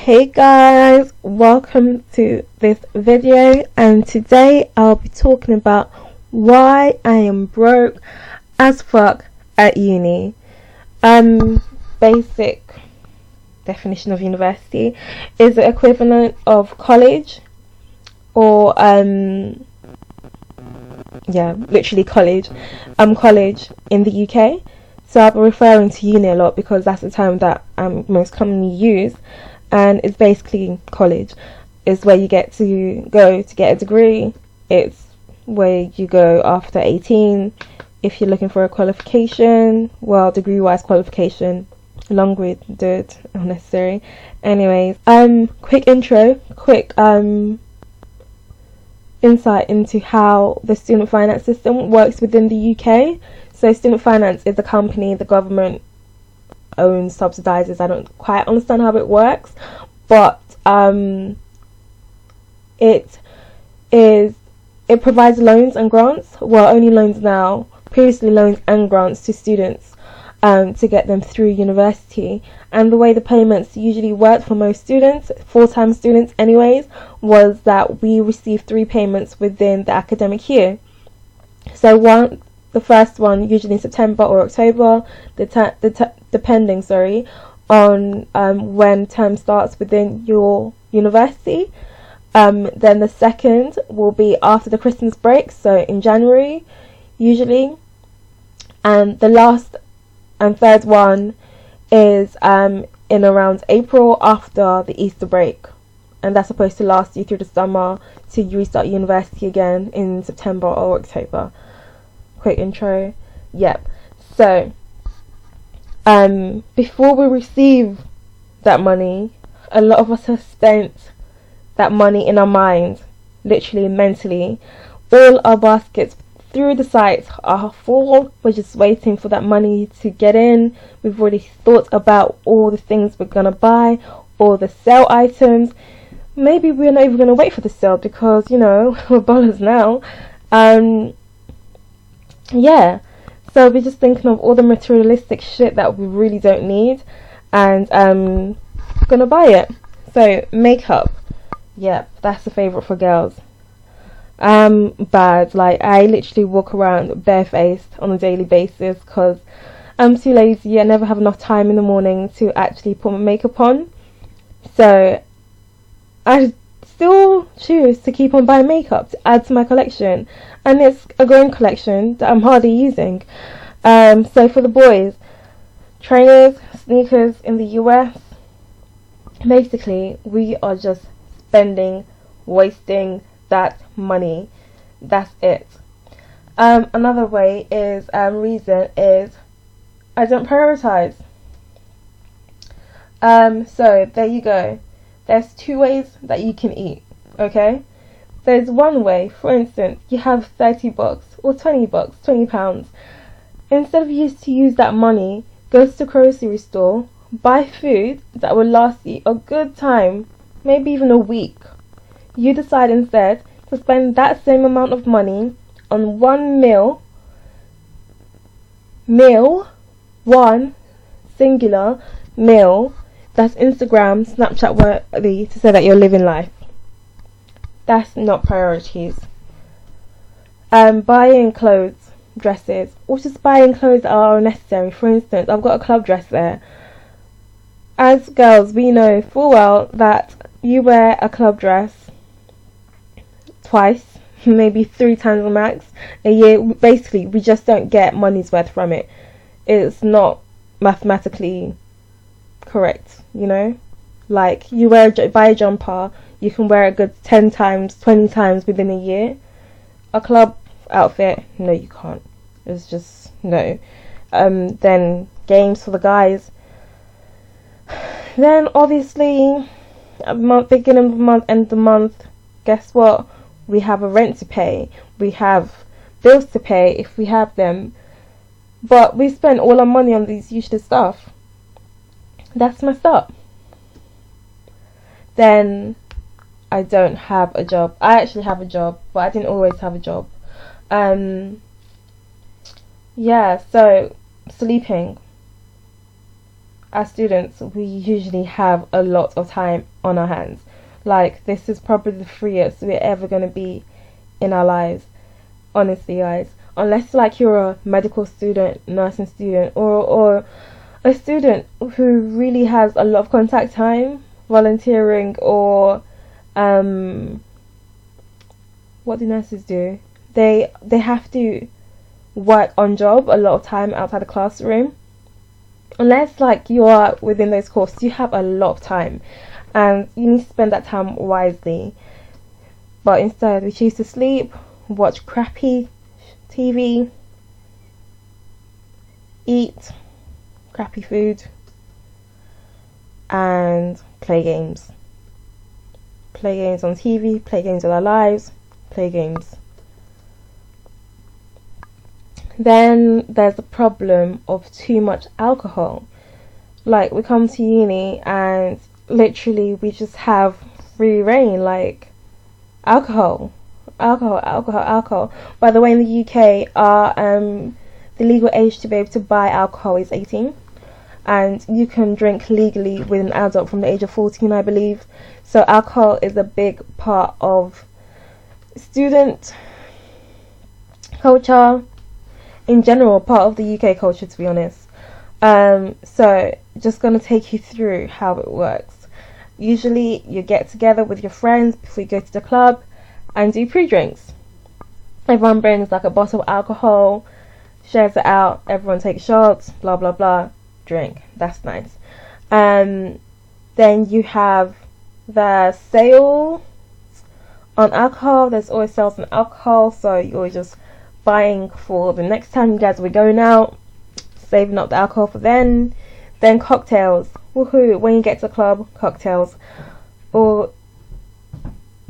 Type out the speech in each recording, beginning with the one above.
Hey guys, welcome to this video, and today I'll be talking about why I am broke as fuck at uni. Basic definition of university is the equivalent of college, or literally college. College in the UK. So I'll be referring to uni a lot because that's the term that most commonly used. And it's basically college. It's where you get to go to get a degree. It's where you go after 18 if you're looking for a qualification. Well, degree-wise qualification, along with dirt unnecessary. Anyways, quick intro, quick insight into how the student finance system works within the UK. So student finance is a company the government owns, subsidizes. I don't quite understand how it works, but it provides loans and grants. Well, only loans now. Previously, loans and grants to students to get them through university. And the way the payments usually worked for most students, full-time students anyways, was that we received 3 payments within the academic year. So the first one usually in September or October, depending on when term starts within your university. Then the second will be after the Christmas break, so in January usually, and the last and third one is in around April after the Easter break, and that's supposed to last you through the summer till you restart university again in September or October. Quick intro. Yep. So before we receive that money, a lot of us have spent that money in our mind, literally mentally. All our baskets through the sites are full. We're just waiting for that money to get in. We've already thought about all the things we're gonna buy, all the sale items. Maybe we're not even gonna wait for the sale because, you know, we're ballers now. So we're just thinking of all the materialistic shit that we really don't need, and gonna buy it. So makeup, yep, that's a favorite for girls. Bad. Like, I literally walk around barefaced on a daily basis because I'm too lazy. I never have enough time in the morning to actually put my makeup on. So I still choose to keep on buying makeup to add to my collection, and it's a growing collection that I'm hardly using. So for the boys, trainers, sneakers in the US, basically we are just wasting that money. That's it. Another way is reason is I don't prioritize. So there you go. There's 2 ways that you can eat, okay? There's one way, for instance, you have $30 or $20, £20. Instead of you to use that money, go to the grocery store, buy food that will last you a good time, maybe even a week. You decide instead to spend that same amount of money on one one singular meal that's Instagram, Snapchat worthy to say that you're living life. That's not priorities. Buying clothes, dresses, or just buying clothes that are unnecessary. For instance, I've got a club dress there. As girls, we know full well that you wear a club dress twice, maybe 3 times max a year. Basically, we just don't get money's worth from it. It's not mathematically correct, you know? Like, you buy a jumper, you can wear a good 10 times, 20 times within a year. A club outfit, no, you can't. It's just, no. Then games for the guys. Then obviously, beginning of the month, end of the month, guess what? We have a rent to pay. We have bills to pay if we have them. But we spend all our money on these useless stuff. That's messed up. Then I don't have a job. I actually have a job, but I didn't always have a job. So sleeping. as students, we usually have a lot of time on our hands. Like, this is probably the freest we're ever going to be in our lives, honestly, guys. Unless, like, you're a medical student, nursing student, or a student who really has a lot of contact time, volunteering, or what do nurses do? They have to work on job a lot of time outside the classroom. Unless, like, you are within those courses, you have a lot of time, and you need to spend that time wisely. But instead, we choose to sleep, watch crappy TV, eat crappy food, and play games. Play games on TV, play games with our lives, play games. Then there's the problem of too much alcohol. Like, we come to uni and literally we just have free reign, like, alcohol. By the way, in the UK, the legal age to be able to buy alcohol is 18, and you can drink legally with an adult from the age of 14, I believe. So alcohol is a big part of student culture, in general, part of the UK culture, to be honest. So just gonna take you through how it works. Usually you get together with your friends before you go to the club and do pre-drinks. Everyone brings like a bottle of alcohol, shares it out, everyone takes shots, blah blah blah, drink. That's nice. Then you have the sale on alcohol. There's always sales on alcohol, so you're just buying for the next time you guys will be going out, saving up the alcohol for then. Then cocktails. Woohoo, when you get to the club, cocktails. Or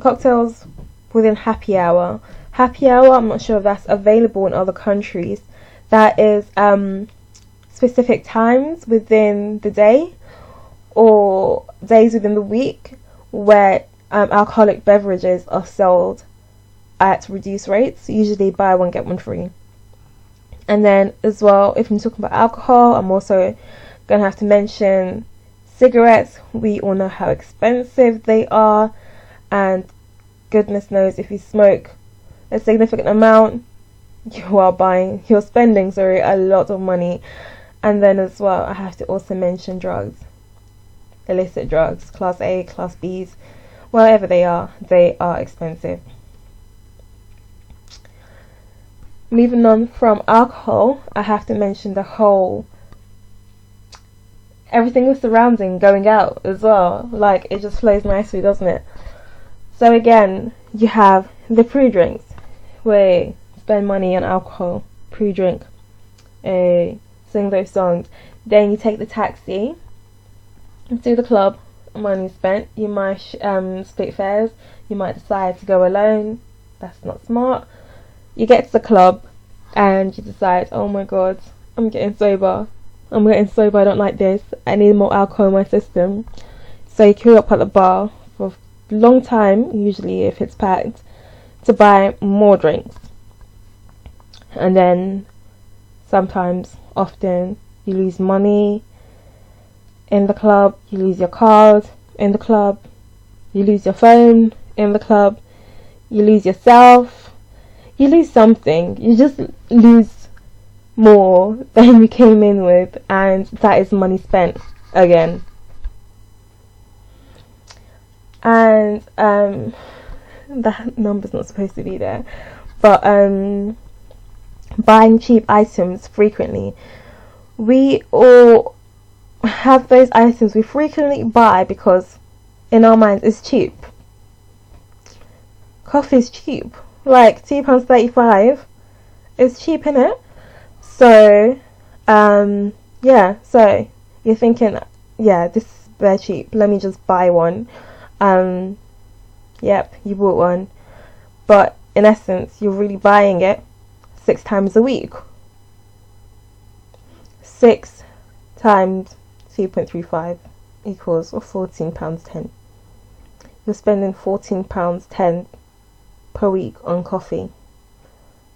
cocktails within happy hour. Happy hour, I'm not sure if that's available in other countries. That is specific times within the day or days within the week where alcoholic beverages are sold at reduced rates, usually buy one get one free. And then as well, if I'm talking about alcohol, I'm also gonna have to mention cigarettes. We all know how expensive they are, and goodness knows if you smoke a significant amount, you're spending a lot of money. And then as well, I have to also mention drugs, illicit drugs, class A, class B's, wherever they are expensive. Moving on from alcohol, I have to mention the whole everything surrounding going out as well. Like, it just flows nicely, doesn't it? So again, you have the pre-drinks where you spend money on alcohol, pre-drink, sing those songs. Then you take the taxi to the club, money spent. You might split fares, you might decide to go alone. That's not smart. You get to the club and you decide, oh my god, I'm getting sober, I don't like this, I need more alcohol in my system. So you queue up at the bar for a long time, usually if it's packed, to buy more drinks. And then often you lose money in the club, you lose your card in the club, you lose your phone in the club, you lose yourself, you lose something. You just lose more than you came in with, and that is money spent again. And that number's not supposed to be there, but buying cheap items frequently. We all have those items we frequently buy because in our minds it's cheap. Coffee is cheap. Like £2.35 is cheap, innit? So, so you're thinking, yeah, this is very cheap, let me just buy one. Yep, you bought one, but in essence, you're really buying it 6 times a week. 6 times 2.35 equals £14.10. You're spending £14.10 per week on coffee,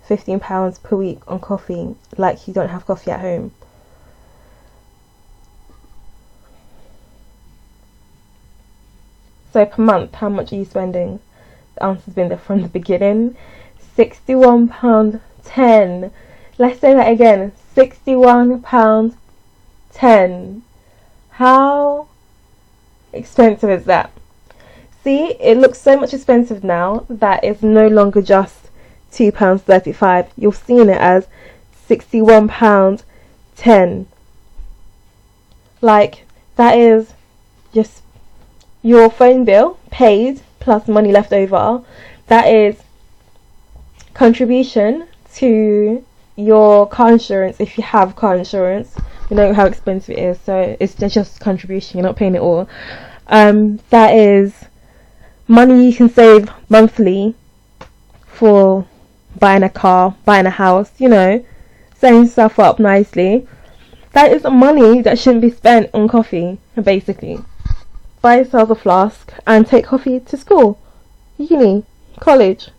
£15 per week on coffee, like you don't have coffee at home. So per month, how much are you spending? The answer's been there from the beginning. £61.10. Let's say that again. £61.10. How expensive is that? See, it looks so much expensive now that it's no longer just £2.35. You're seeing it as £61.10. Like, that is just your phone bill paid plus money left over. That is contribution to your car insurance if you have car insurance. You know how expensive it is, so it's just contribution, you're not paying it all. That is money you can save monthly for buying a car, buying a house, you know, setting stuff up nicely. That is money that shouldn't be spent on coffee, basically. Buy yourself a flask and take coffee to school, uni, college.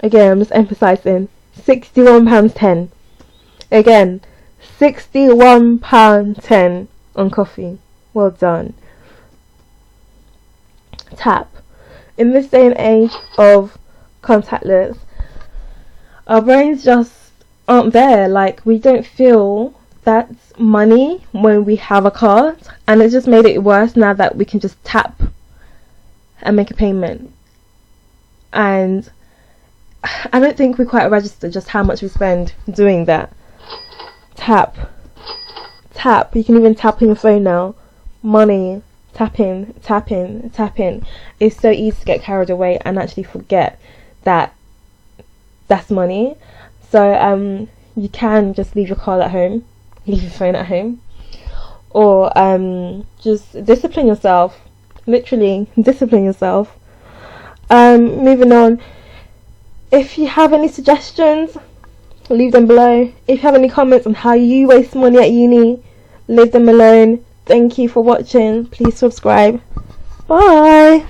Again, I'm just emphasising, £61.10. Again, £61.10 on coffee. Well done. Tap. In this day and age of contactless, our brains just aren't there. Like, we don't feel that's money when we have a card, and it just made it worse now that we can just tap and make a payment. And I don't think we quite register just how much we spend doing that. Tap. You can even tap on your phone now. Money. Tapping. It's so easy to get carried away and actually forget that that's money. So you can just leave your card at home, leave your phone at home, or just discipline yourself. Literally discipline yourself. Moving on. If you have any suggestions, leave them below. If you have any comments on how you waste money at uni, leave them alone. Thank you for watching. Please subscribe. Bye.